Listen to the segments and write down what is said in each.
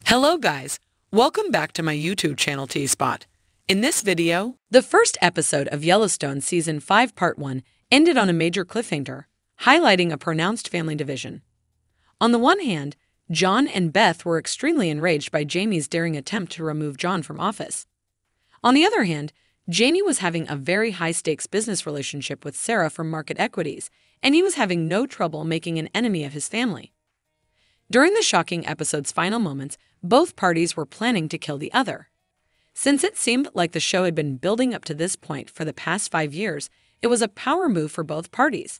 Hello guys, welcome back to my YouTube channel T-Spot. In this video, the first episode of Yellowstone Season 5 Part 1 ended on a major cliffhanger, highlighting a pronounced family division. On the one hand, John and Beth were extremely enraged by Jamie's daring attempt to remove John from office. On the other hand, Jamie was having a very high-stakes business relationship with Sarah from Market Equities, and he was having no trouble making an enemy of his family. During the shocking episode's final moments, both parties were planning to kill the other. Since it seemed like the show had been building up to this point for the past 5 years, it was a power move for both parties.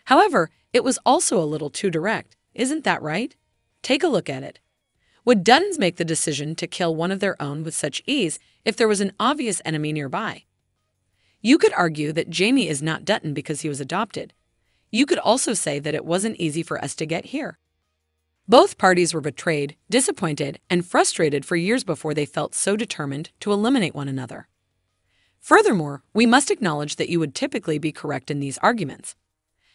However, it was also a little too direct, isn't that right? Take a look at it. Would Duttons make the decision to kill one of their own with such ease if there was an obvious enemy nearby? You could argue that Jamie is not Dutton because he was adopted. You could also say that it wasn't easy for us to get here. Both parties were betrayed, disappointed, and frustrated for years before they felt so determined to eliminate one another. Furthermore, we must acknowledge that you would typically be correct in these arguments.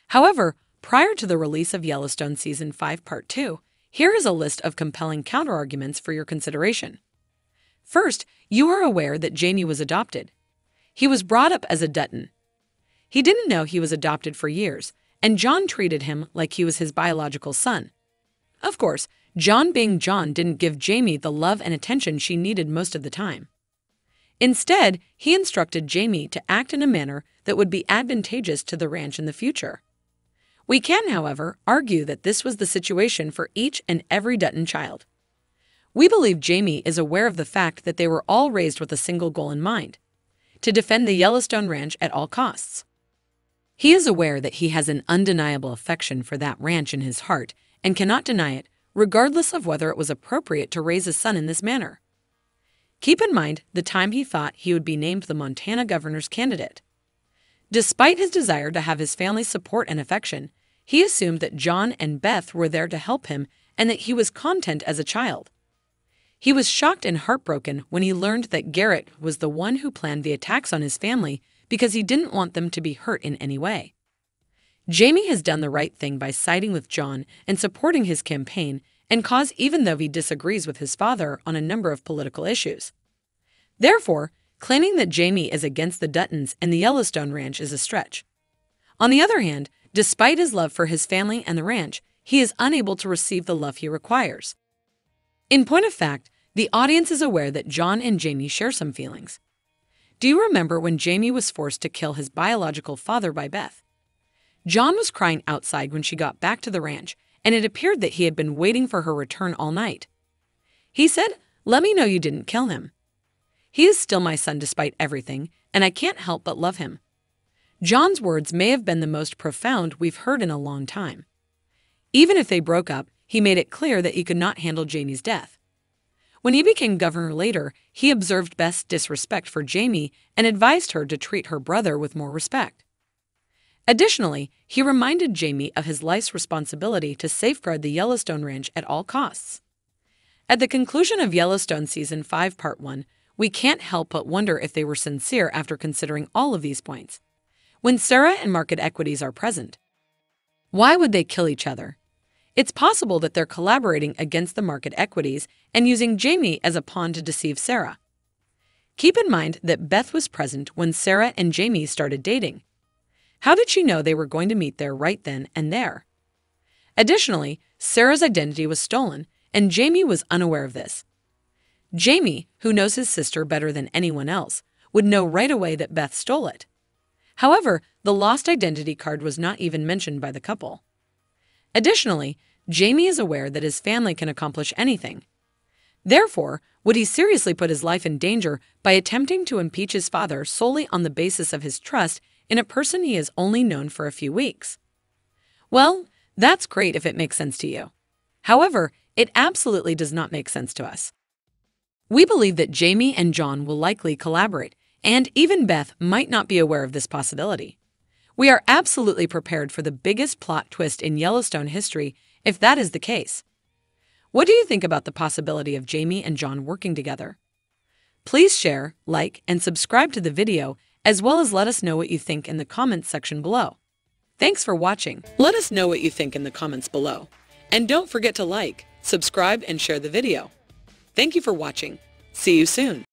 However, prior to the release of Yellowstone Season 5 Part 2, here is a list of compelling counterarguments for your consideration. First, you are aware that Jamie was adopted. He was brought up as a Dutton. He didn't know he was adopted for years, and John treated him like he was his biological son. Of course, John being John didn't give Jamie the love and attention she needed most of the time. Instead, he instructed Jamie to act in a manner that would be advantageous to the ranch in the future. We can, however, argue that this was the situation for each and every Dutton child. We believe Jamie is aware of the fact that they were all raised with a single goal in mind: to defend the Yellowstone Ranch at all costs. He is aware that he has an undeniable affection for that ranch in his heart and cannot deny it, regardless of whether it was appropriate to raise a son in this manner. Keep in mind the time he thought he would be named the Montana governor's candidate. Despite his desire to have his family's support and affection, he assumed that John and Beth were there to help him and that he was content as a child. He was shocked and heartbroken when he learned that Garrett was the one who planned the attacks on his family because he didn't want them to be hurt in any way. Jamie has done the right thing by siding with John and supporting his campaign and cause, even though he disagrees with his father on a number of political issues. Therefore, claiming that Jamie is against the Duttons and the Yellowstone Ranch is a stretch. On the other hand, despite his love for his family and the ranch, he is unable to receive the love he requires. In point of fact, the audience is aware that John and Jamie share some feelings. Do you remember when Jamie was forced to kill his biological father by Beth? John was crying outside when she got back to the ranch, and it appeared that he had been waiting for her return all night. He said, "Let me know you didn't kill him. He is still my son despite everything, and I can't help but love him." John's words may have been the most profound we've heard in a long time. Even if they broke up, he made it clear that he could not handle Jamie's death. When he became governor later, he observed Beth's disrespect for Jamie and advised her to treat her brother with more respect. Additionally, he reminded Jamie of his life's responsibility to safeguard the Yellowstone Ranch at all costs. At the conclusion of Yellowstone Season 5 Part 1, we can't help but wonder if they were sincere after considering all of these points. When Sarah and Market Equities are present, why would they kill each other? It's possible that they're collaborating against the Market Equities and using Jamie as a pawn to deceive Sarah. Keep in mind that Beth was present when Sarah and Jamie started dating. How did she know they were going to meet there right then and there? Additionally, Sarah's identity was stolen, and Jamie was unaware of this. Jamie, who knows his sister better than anyone else, would know right away that Beth stole it. However, the lost identity card was not even mentioned by the couple. Additionally, Jamie is aware that his family can accomplish anything. Therefore, would he seriously put his life in danger by attempting to impeach his father solely on the basis of his trust in a person he has only known for a few weeks? Well, that's great if it makes sense to you. However, it absolutely does not make sense to us. We believe that Jamie and John will likely collaborate, and even Beth might not be aware of this possibility. We are absolutely prepared for the biggest plot twist in Yellowstone history if that is the case. What do you think about the possibility of Jamie and John working together? Please share, like, and subscribe to the video, as well as let us know what you think in the comments section below. Thanks for watching. Let us know what you think in the comments below. And don't forget to like, subscribe, and share the video. Thank you for watching. See you soon.